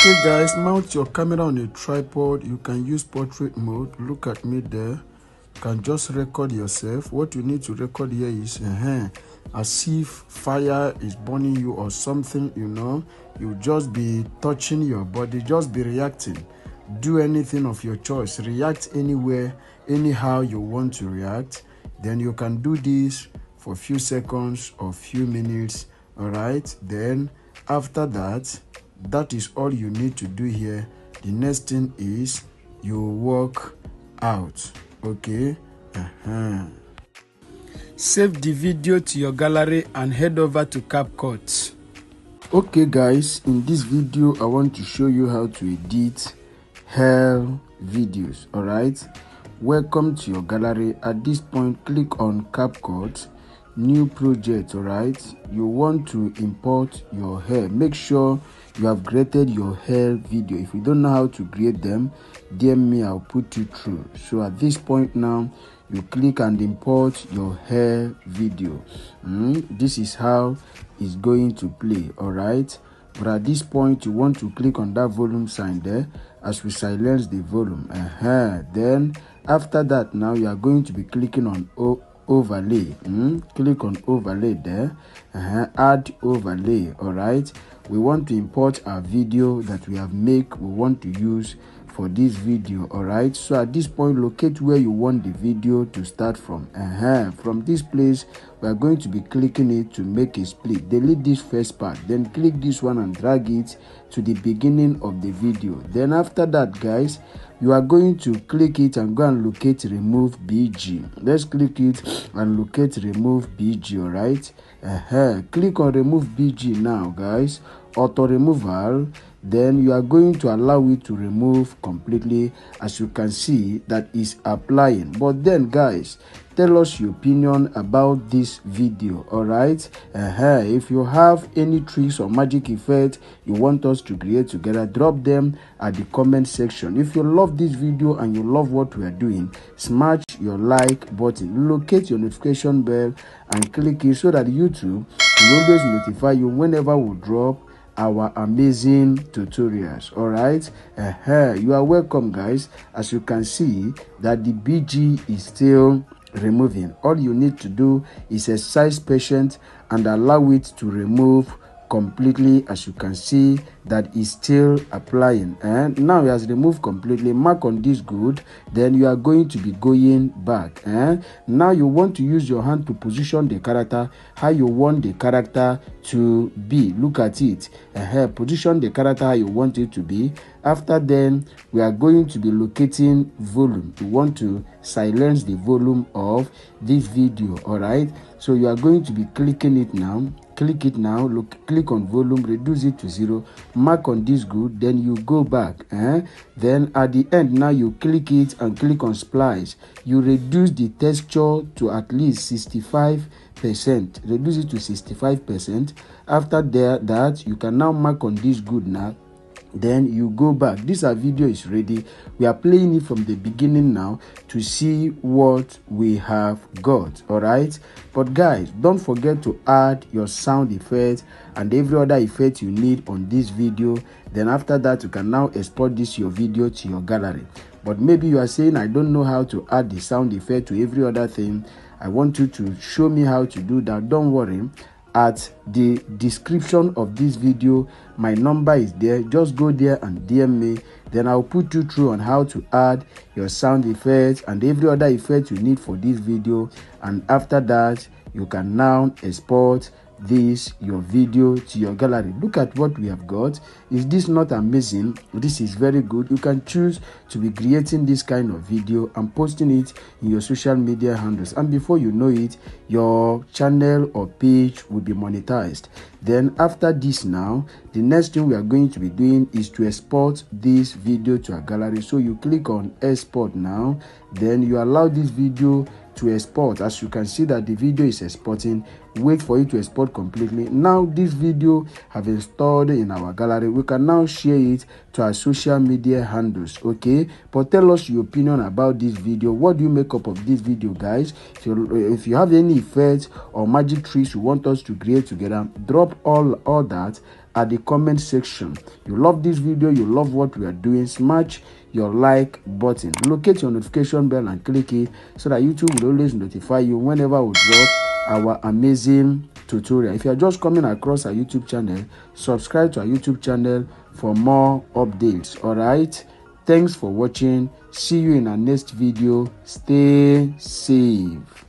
Okay guys, mount your camera on a tripod. You can use portrait mode. Look at me there. You can just record yourself. What you need to record here is as if fire is burning you or something, you just be touching your body, just be reacting. Do anything of your choice. React anywhere, anyhow you want to react. Then you can do this for a few seconds or few minutes. All right, then after that is all you need to do here. The next thing is you walk out. Okay, save the video to your gallery and head over to CapCut. Okay guys, in this video I want to show you how to edit hair videos. All right, welcome to your gallery. At this point, click on CapCut, new project. All right, you want to import your hair. Make sure you have created your hair video. If you don't know how to create them, DM me, I'll put you through. So at this point now, you click and import your hair video. This is how it's going to play. All right, but at this point you want to click on that volume sign there as we silence the volume. Then after that, now you are going to be clicking on overlay. Click on overlay there. Add overlay. All right, we want to import our video that we have made. We want to use for this video. All right, so at this point, locate where you want the video to start from. From this place, we are going to be clicking it to make a split. Delete this first part, then click this one and drag it to the beginning of the video. Then after that, guys, you are going to click it and go and locate remove BG. Let's click it and locate remove BG. All right, click on remove BG now, guys. Auto removal. Then you are going to allow it to remove completely. As you can see, that is applying. But then guys, tell us your opinion about this video. All right, if you have any tricks or magic effect you want us to create together, drop them at the comment section. If you love this video and you love what we are doing, smash your like button, locate your notification bell and click it so that YouTube will always notify you whenever we drop our amazing tutorials. All right, you are welcome guys. As you can see that the BG is still removing. All you need to do is exercise patience and allow it to remove completely. As you can see that is still applying, and now it has removed completely. Mark on this good, then you are going to be going back. Now you want to use your hand to position the character how you want the character to be. Look at it. Position the character how you want it to be. After then, we are going to be locating volume. We want to silence the volume of this video. All right, so you are going to be clicking it now. Click it now. Look, click on volume, reduce it to 0. Mark on this good, then you go back. Then at the end, now you click it and click on splice. You reduce the texture to at least 65%. Reduce it to 65%. After that, you can now mark on this good now. Then you go back. This video is ready. We are playing it from the beginning now to see what we have got. All right, but guys, don't forget to add your sound effect and every other effect you need on this video. Then after that, you can now export your video to your gallery. But maybe you are saying, I don't know how to add the sound effect to every other thing. I want you to show me how to do that. Don't worry, at the description of this video my number is there. Just go there and DM me, then I'll put you through on how to add your sound effects and every other effect you need for this video. And after that, you can now export your video to your gallery. Look at what we have got. Is this not amazing? This is very good. You can choose to be creating this kind of video and posting it in your social media handles, and before you know it, your channel or page will be monetized. Then after this, now the next thing we are going to be doing is to export this video to our gallery. So you click on export now, then you allow this video to export. As you can see that the video is exporting. wait for it to export completely. Now this video have installed in our gallery. We can now share it to our social media handles. Okay, but tell us your opinion about this video. What do you make up of this video, guys? If you have any effects or magic tricks you want us to create together, drop all that at the comment section. You love this video, you love what we are doing, smash your like button, locate your notification bell and click it so that YouTube will always notify you whenever we drop our amazing tutorial. If you are just coming across our YouTube channel, subscribe to our YouTube channel for more updates. All right, thanks for watching. See you in our next video. Stay safe.